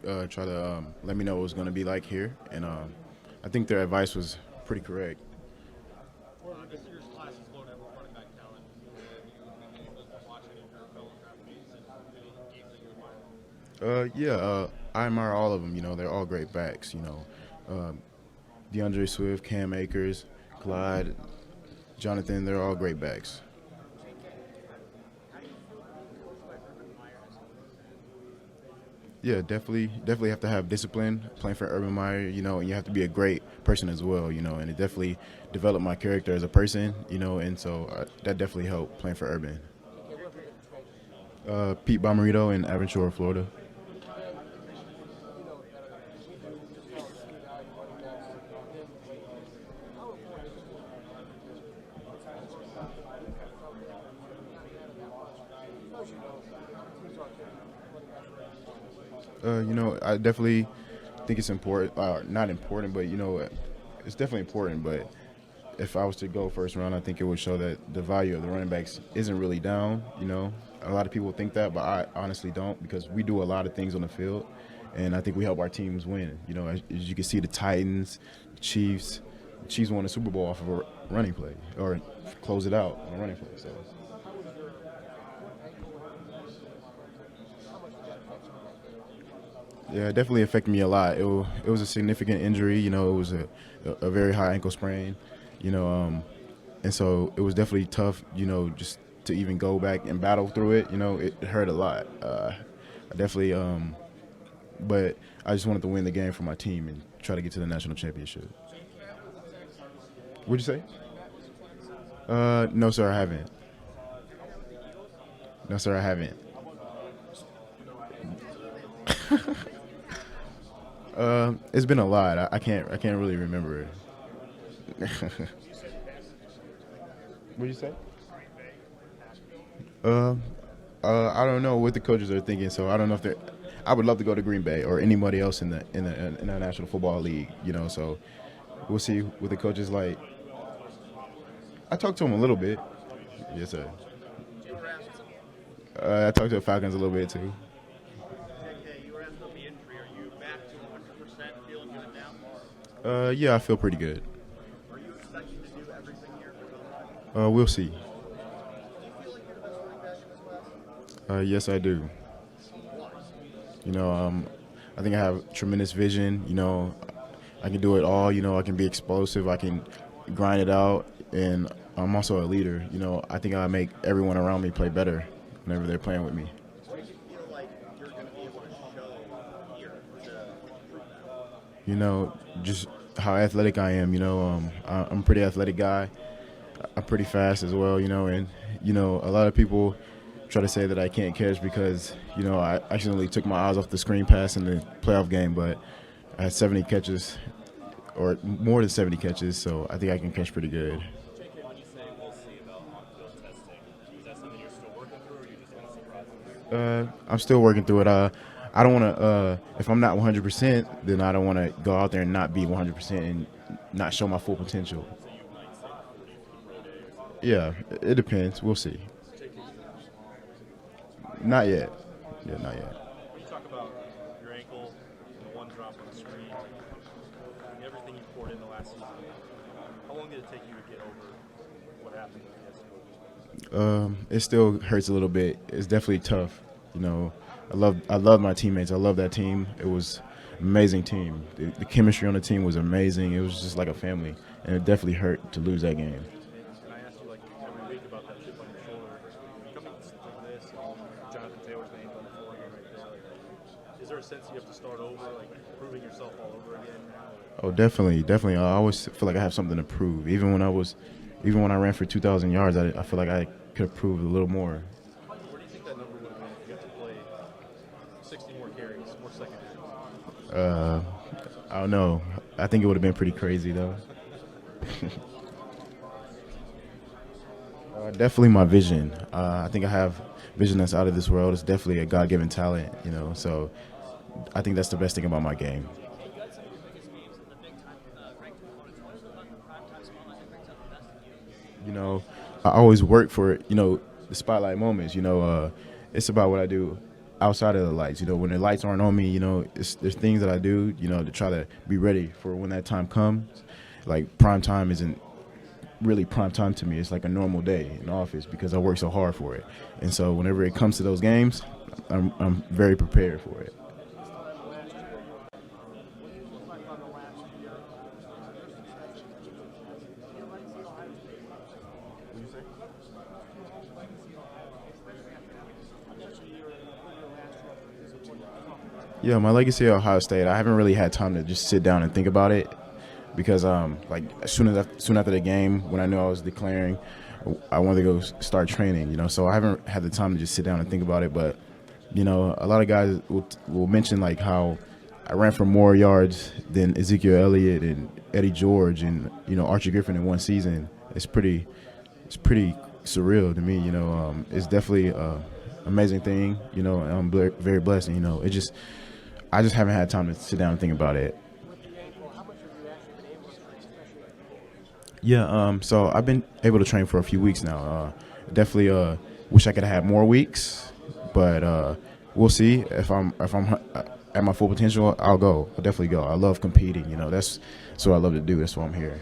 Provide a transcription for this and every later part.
try to let me know what it was going to be like here, and I think their advice was pretty correct. This year's class is loaded with running back talent. Have you been able to watch any of your fellow draft mates and any games that you admire? Yeah, I admire all of them. They're all great backs. Um, DeAndre Swift, Cam Akers, Clyde, Jonathan. They're all great backs. Yeah, definitely have to have discipline playing for Urban Meyer, and you have to be a great person as well, and it definitely developed my character as a person, and so that definitely helped playing for Urban. Pete Bomarito in Aventura, Florida. I definitely think it's important, not important, but it's definitely important. But if I was to go first round, I think it would show that the value of the running backs isn't really down. A lot of people think that, but I honestly don't because we do a lot of things on the field, and I think we help our teams win. As you can see, the Titans, Chiefs, Chiefs won the Super Bowl off of a running play or close it out on a running play. So. Yeah, it definitely affected me a lot. It was a significant injury. It was a very high ankle sprain. You know, um, and so it was definitely tough. Just to even go back and battle through it. It hurt a lot. I definitely, but I just wanted to win the game for my team and try to get to the national championship. What'd you say? No, sir, I haven't. No, sir, I haven't. It's been a lot. I can't really remember it. What'd you say? Uh, I don't know what the coaches are thinking. So I don't know if they're. I would love to go to Green Bay or anybody else in the National Football League. So we'll see what the coaches like. I talked to him a little bit. Yes, sir. I talked to the Falcons a little bit too. JK, you were asked about the injury. Are you back to 100%, feeling good now? Yeah, I feel pretty good. Are you expecting to do everything here? We'll see. Do you feel like you're the best running back in this class? Yes, I do. You know, um, I think I have tremendous vision. I can do it all. I can be explosive. I can grind it out, and I'm also a leader. I think I make everyone around me play better whenever they're playing with me. What do you feel like you're going to be able to show here to prove that? Just how athletic I am. I'm a pretty athletic guy. I'm pretty fast as well. And a lot of people try to say that I can't catch because I accidentally took my eyes off the screen pass in the playoff game, but I had 70 catches or more than 70 catches, so I think I can catch pretty good. JK, when you say we'll see about on-field testing, is that something you're still working through, or you just want to surprise us? I'm still working through it. I don't want to. If I'm not 100%, then I don't want to go out there and not be 100% and not show my full potential. So you might say pro day or something. Yeah, it depends. We'll see. Not yet. Yeah, not yet. When you talk about your ankle and the one drop on the screen, and everything you poured in the last season, how long did it take you to get over what happened with the It still hurts a little bit. It's definitely tough. I love my teammates. I love that team. It was an amazing team. The chemistry on the team was amazing. It was just like a family, and it definitely hurt to lose that game. And I ask you like every week about that chip on your shoulder. Coming from this, Jonathan Taylor's name on the floor again right there. Like, is there a sense you have to start over, like proving yourself all over again now? Oh, definitely, definitely. I always feel like I have something to prove. Even when I ran for 2,000 yards, I feel like I could have proved a little more. Where do you think that number would have been if you got to play 60 more carries, more secondaries? I don't know. I think it would have been pretty crazy though. Definitely my vision. I think I have vision that's out of this world. It's definitely a God-given talent, So I think that's the best thing about my game. You got some of your biggest games in the big time ranked opponents. What is it about your primetime spotlight that brings out the best in you? I always work for the spotlight moments. It's about what I do outside of the lights. You know, when the lights aren't on me, you know, there's things that I do, you know, to try to be ready for when that time comes. Like prime time isn't really prime time to me. It's like a normal day in the office because I work so hard for it. And so whenever it comes to those games, I'm very prepared for it. Yeah, my legacy at Ohio State, I haven't really had time to just sit down and think about it because like soon after the game, when I knew I was declaring, I wanted to go start training, you know. So I haven't had the time to just sit down and think about it. But you know, a lot of guys will mention like how I ran for more yards than Ezekiel Elliott and Eddie George and, you know, Archie Griffin in one season. It's pretty surreal to me, you know. It's definitely an amazing thing, you know. And I'm very blessed, and, you know, I just haven't had time to sit down and think about it. Yeah, so I've been able to train for a few weeks now. Definitely wish I could have had more weeks, but we'll see. If I'm at my full potential, I'll go. I'll definitely go. I love competing. You know, that's what I love to do. That's why I'm here.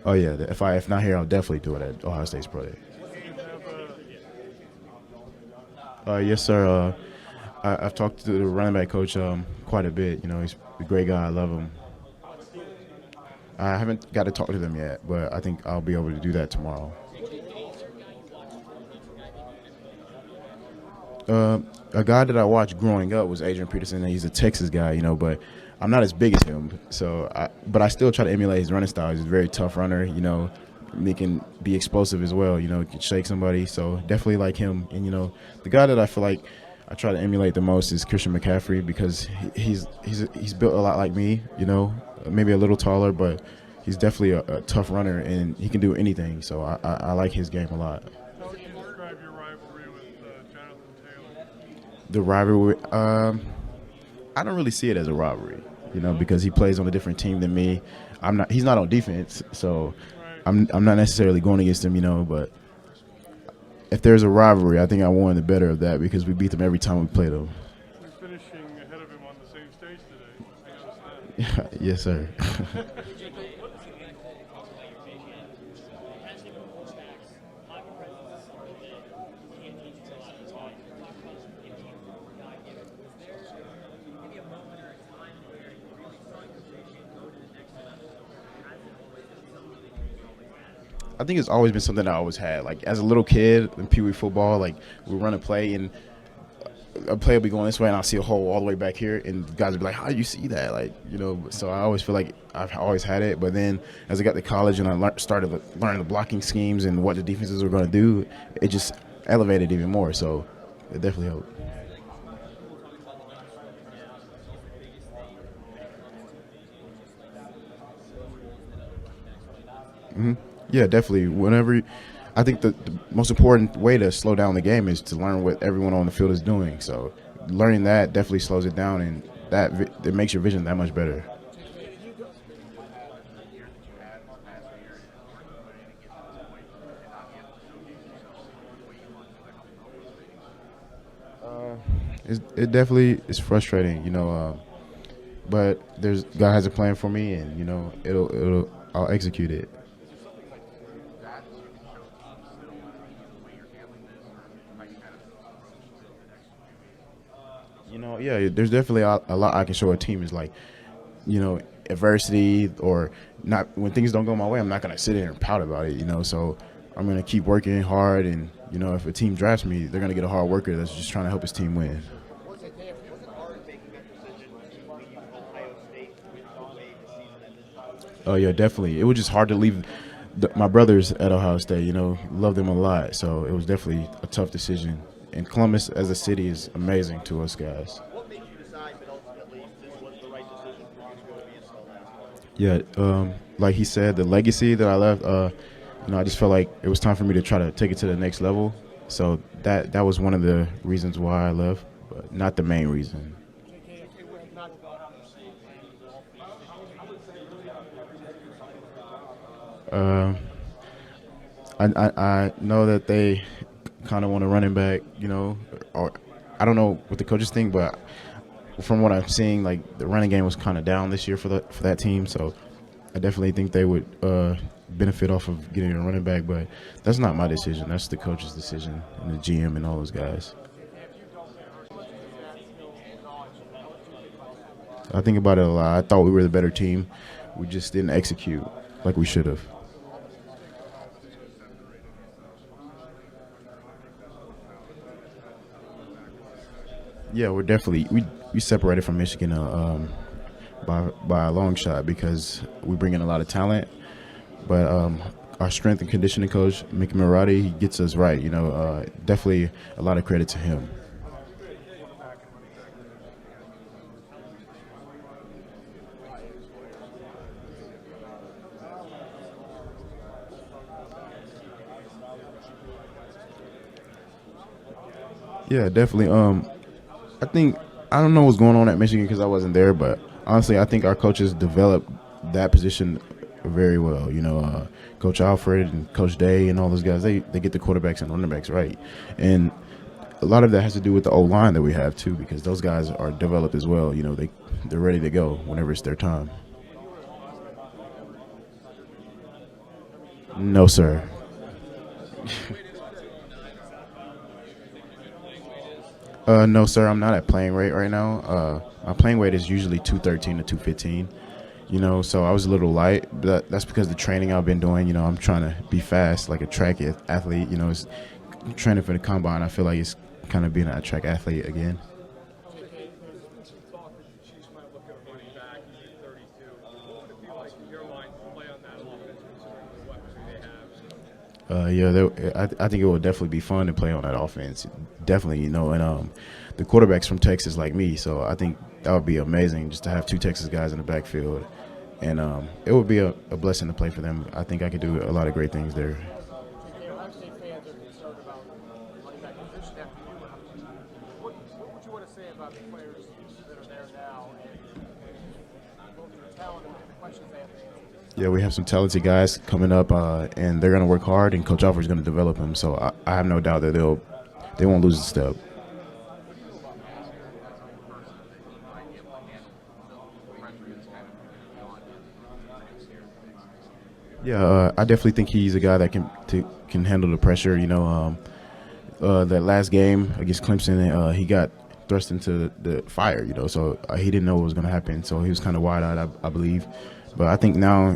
Oh yeah, if not here, I'll definitely do it at Ohio State's Pro Day. Yes, sir. I've talked to the running back coach quite a bit. You know, he's a great guy. I love him. I haven't got to talk to them yet, but I think I'll be able to do that tomorrow. A guy that I watched growing up was Adrian Peterson, and he's a Texas guy, you know, but I'm not as big as him. But I still try to emulate his running style. He's a very tough runner, you know. He can be explosive as well, you know, he can shake somebody. So definitely like him. And, you know, the guy that I feel like I try to emulate the most is Christian McCaffrey because he's built a lot like me, you know, maybe a little taller, but he's definitely a tough runner, and he can do anything. So I like his game a lot. How would you describe your rivalry with Jonathan Taylor? The rivalry, I don't really see it as a rivalry, you know, because he plays on a different team than me. He's not on defense, so I'm not necessarily going against him, you know, but if there's a rivalry, I think I won the better of that because we beat them every time we played them. You're finishing ahead of him on the same stage today. I noticed that. Yes, sir. I think it's always been something I always had. Like as a little kid in Pee Wee football, like we run a play and a play will be going this way and I'll see a hole all the way back here and guys will be like, how do you see that? Like, you know, so I always feel like I've always had it. But then as I got to college and I started learning the blocking schemes and what the defenses were going to do, it just elevated even more. So it definitely helped. Mm-hmm. Yeah, definitely. I think the most important way to slow down the game is to learn what everyone on the field is doing. So learning that definitely slows it down, and it makes your vision that much better. It definitely is frustrating, you know, but God has a plan for me, and you know I'll execute it. You know, yeah, there's definitely a lot I can show a team is like, you know, adversity or not when things don't go my way. I'm not gonna sit there and pout about it, you know. So I'm gonna keep working hard, and you know, if a team drafts me, they're gonna get a hard worker that's just trying to help his team win. Was it hard making a decision to leave Ohio State midway the season at this time? Oh yeah, definitely. It was just hard to leave my brothers at Ohio State. You know, love them a lot, so it was definitely a tough decision. And Columbus as a city is amazing to us guys. What made you decide that ultimately this was the right decision for you to go to Fiesta Bowl? Yeah, like he said, the legacy that I left, you know, I just felt like it was time for me to try to take it to the next level. So that was one of the reasons why I left, but not the main reason. I know that they kind of want a running back, or I don't know what the coaches think, but from what I'm seeing, like the running game was kind of down this year for that team. So I definitely think they would benefit off of getting a running back, but that's not my decision. That's the coach's decision and the GM and all those guys. I think about it a lot. I thought we were the better team. We just didn't execute like we should have. Yeah, we're definitely we separated from Michigan by a long shot because we bring in a lot of talent, but our strength and conditioning coach Mickey Marotti, he gets us right. Definitely a lot of credit to him. Yeah, definitely. I don't know what's going on at Michigan because I wasn't there, but honestly, I think our coaches developed that position very well. Coach Alfred and Coach Day and all those guys, they get the quarterbacks and running backs right, and a lot of that has to do with the O-line that we have too, because those guys are developed as well. They're ready to go whenever it's their time. No, sir. No, sir. I'm not at playing weight right now. My playing weight is usually 213 to 215. So I was a little light, but that's because the training I've been doing. I'm trying to be fast, like a track athlete. It's training for the combine. I feel like it's kind of being a track athlete again. I think it will definitely be fun to play on that offense. Definitely, and the quarterback's from Texas like me, so I think that would be amazing just to have two Texas guys in the backfield, and it would be a blessing to play for them. I think I could do a lot of great things there. Ohio State fans are concerned about running back position after you. What would you want to say about the players that are there now and both their talent and the questions they have to answer? Yeah, we have some talented guys coming up, and they're going to work hard, and Coach Alford is going to develop them. So I have no doubt that they won't lose a step. Yeah, I definitely think he's a guy that can handle the pressure. That last game against Clemson, he got thrust into the fire. So he didn't know what was going to happen. So he was kind of wide-eyed, I believe. But I think now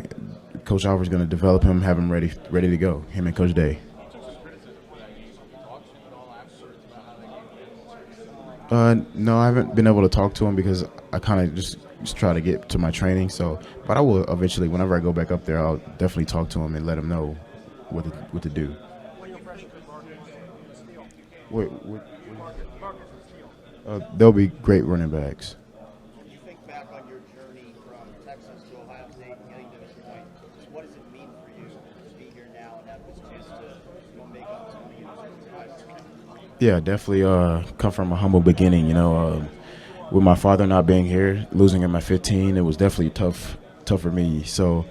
Coach Alford's going to develop him, have him ready to go, him and Coach Day. No, I haven't been able to talk to him because I kind of just try to get to my training. But I will eventually, whenever I go back up there, I'll definitely talk to him and let him know what to do. They'll be great running backs. When you think back on your journey from Texas to Ohio State and getting to this point, just what does it mean for you to be here now and have this chance to make up some of the years? Yeah, definitely come from a humble beginning. With my father not being here, losing him at 15, it was definitely tough for me. So,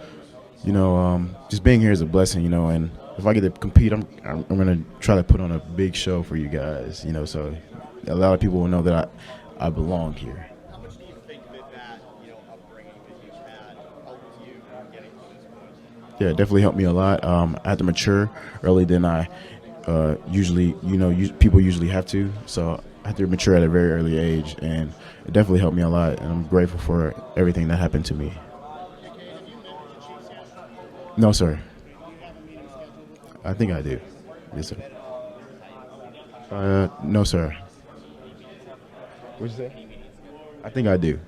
just being here is a blessing. And if I get to compete, I'm gonna try to put on a big show for you guys. So a lot of people will know that I belong here. How much do you think that upbringing that you've had helped you getting to this point? Yeah, it definitely helped me a lot. I had to mature early than I usually, people usually have to. So I had to mature at a very early age, and it definitely helped me a lot. And I'm grateful for everything that happened to me. No, sir. I think I do. Yes, sir. No, sir. What'd you say? I think I do.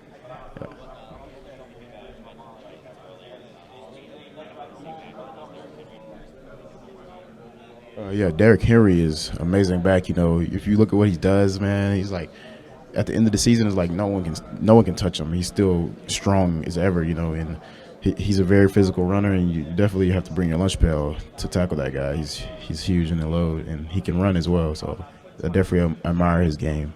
Yeah, Derrick Henry is amazing back. If you look at what he does, man, he's like at the end of the season, it's like no one can touch him. He's still strong as ever, and he's a very physical runner, and you definitely have to bring your lunch pail to tackle that guy. He's huge in the load, and he can run as well. So I definitely admire his game.